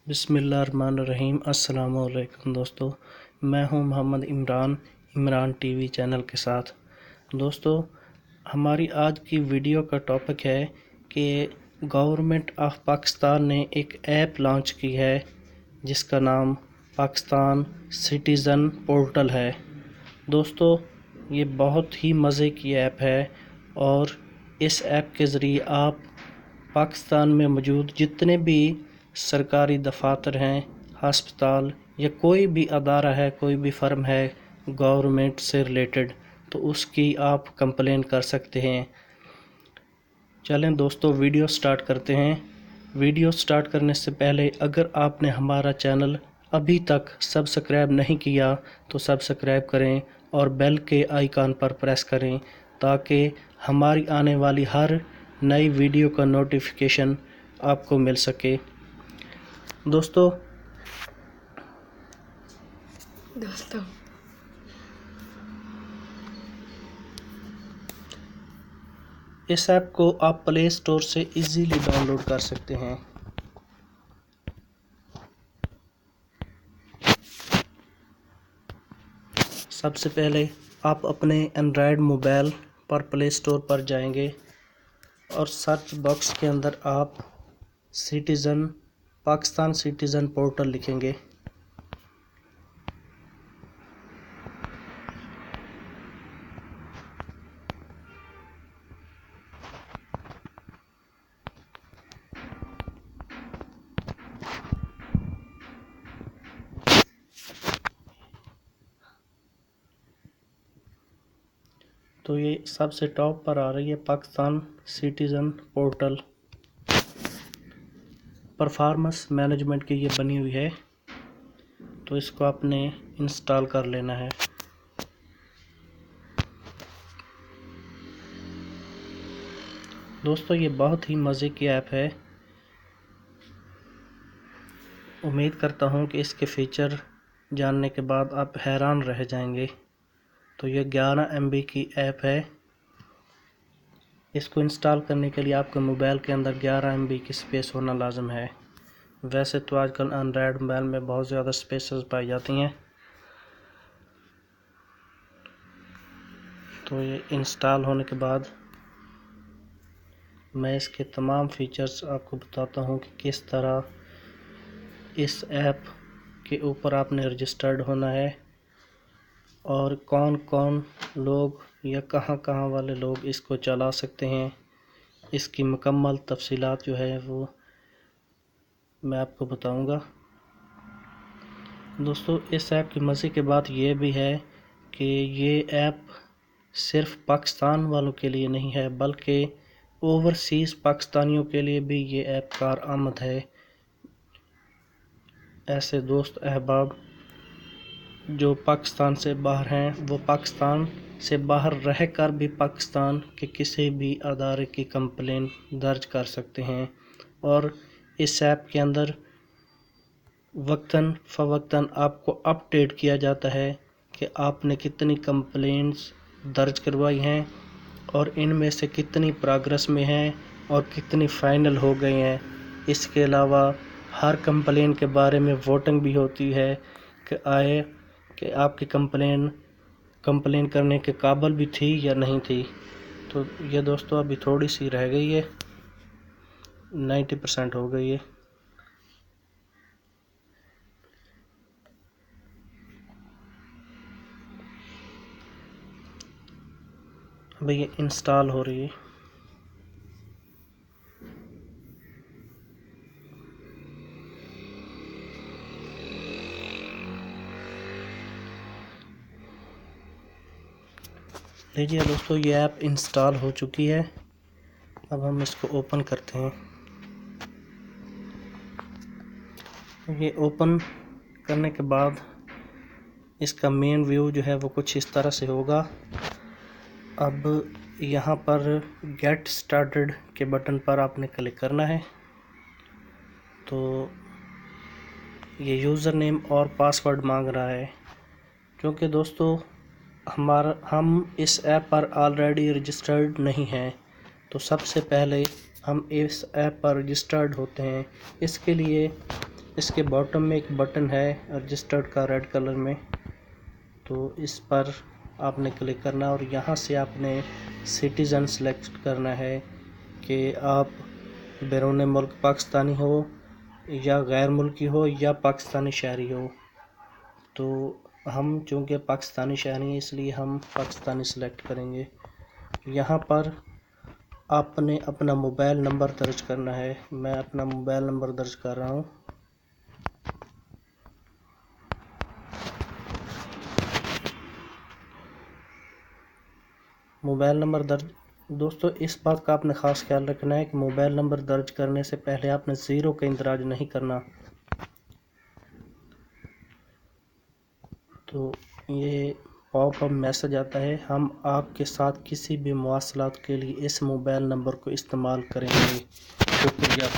बिस्मिल्लाहिर्रहमानिर्रहीम। अस्सलाम वालेकुम दोस्तों, मैं हूं मोहम्मद इमरान टीवी चैनल के साथ। दोस्तों, हमारी आज की वीडियो का टॉपिक है कि गवर्नमेंट ऑफ पाकिस्तान ने एक ऐप लॉन्च की है जिसका नाम पाकिस्तान सिटीज़न पोर्टल है। दोस्तों, ये बहुत ही मज़े की ऐप है और इस ऐप के ज़रिए आप पाकिस्तान में मौजूद जितने भी सरकारी दफातर हैं, हस्पताल या कोई भी अदारा है, कोई भी फर्म है गवर्नमेंट से रिलेटेड, तो उसकी आप कंप्लेन कर सकते हैं। चलें दोस्तों, वीडियो स्टार्ट करते हैं। वीडियो स्टार्ट करने से पहले अगर आपने हमारा चैनल अभी तक सब्सक्राइब नहीं किया तो सब्सक्राइब करें और बेल के आइकन पर प्रेस करें ताकि हमारी आने वाली हर नई वीडियो का नोटिफिकेशन आपको मिल सके। दोस्तों इस ऐप को आप प्ले स्टोर से इजीली डाउनलोड कर सकते हैं। सबसे पहले आप अपने एंड्रॉयड मोबाइल पर प्ले स्टोर पर जाएंगे और सर्च बॉक्स के अंदर आप पाकिस्तान सिटीज़न पोर्टल लिखेंगे। तो ये सबसे टॉप पर आ रही है Pakistan citizen portal. Performance management की ये बनी हुई है, तो इसको आपने इंस्टॉल कर लेना है। दोस्तों, ये बहुत ही मज़े की ऐप है। उम्मीद करता हूँ कि इसके फ़ीचर जानने के बाद आप हैरान रह जाएंगे। तो ये 11 MB की ऐप है। इसको इंस्टॉल करने के लिए आपके मोबाइल के अंदर 11 MB की स्पेस होना लाजम है। वैसे तो आजकल एंड्रॉयड मोबाइल में बहुत ज़्यादा स्पेसेस पाई जाती हैं। तो ये इंस्टॉल होने के बाद मैं इसके तमाम फीचर्स आपको बताता हूँ कि किस तरह इस ऐप के ऊपर आपने रजिस्टर्ड होना है और कौन कौन लोग या कहां कहां वाले लोग इसको चला सकते हैं। इसकी मुकम्मल तफसीलात जो है वो मैं आपको बताऊंगा। दोस्तों, इस ऐप की मज़े की बात ये भी है कि ये ऐप सिर्फ पाकिस्तान वालों के लिए नहीं है बल्कि ओवरसीज़ पाकिस्तानियों के लिए भी ये ऐप कारआमद है। ऐसे दोस्त अहबाब जो पाकिस्तान से बाहर हैं वो पाकिस्तान से बाहर रहकर भी पाकिस्तान के किसी भी अदारे की कंप्लेन दर्ज कर सकते हैं और इस ऐप के अंदर वक्तन फ़वक्तन आपको अपडेट किया जाता है कि आपने कितनी कंप्लेंट्स दर्ज करवाई हैं और इनमें से कितनी प्रोग्रेस में हैं और कितनी फ़ाइनल हो गई हैं। इसके अलावा हर कंप्लेन के बारे में वोटिंग भी होती है कि आपकी कंप्लेन करने के काबिल भी थी या नहीं थी। तो ये दोस्तों अभी थोड़ी सी रह गई है, 90% हो गई है। अभी ये इंस्टॉल हो रही है। लीजिए दोस्तों, ये ऐप इंस्टॉल हो चुकी है। अब हम इसको ओपन करते हैं। ये ओपन करने के बाद इसका मेन व्यू जो है वो कुछ इस तरह से होगा। अब यहाँ पर गेट स्टार्टेड के बटन पर आपने क्लिक करना है। तो ये यूज़र नेम और पासवर्ड मांग रहा है। क्योंकि दोस्तों हम इस ऐप पर ऑलरेडी रजिस्टर्ड नहीं हैं, तो सबसे पहले हम इस ऐप पर रजिस्टर्ड होते हैं। इसके लिए इसके बॉटम में एक बटन है रजिस्टर्ड का रेड कलर में, तो इस पर आपने क्लिक करना है और यहाँ से आपने सिटीज़न सेलेक्ट करना है कि आप बैरून मुल्क पाकिस्तानी हो या गैर मुल्की हो या पाकिस्तानी शहरी हो। तो हम चूँकि पाकिस्तानी शहरी हैं इसलिए हम पाकिस्तानी सेलेक्ट करेंगे। यहाँ पर आपने अपना मोबाइल नंबर दर्ज करना है। मैं अपना मोबाइल नंबर दर्ज कर रहा हूँ। मोबाइल नंबर दर्ज दोस्तों, इस बात का आपने ख़ास ख्याल रखना है कि मोबाइल नंबर दर्ज करने से पहले आपने ज़ीरो का इंदराज नहीं करना। तो ये पॉपअप मैसेज आता है, हम आपके साथ किसी भी मवासलात के लिए इस मोबाइल नंबर को इस्तेमाल करेंगे, शुक्रिया।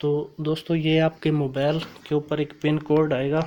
तो दोस्तों, ये आपके मोबाइल के ऊपर एक पिन कोड आएगा,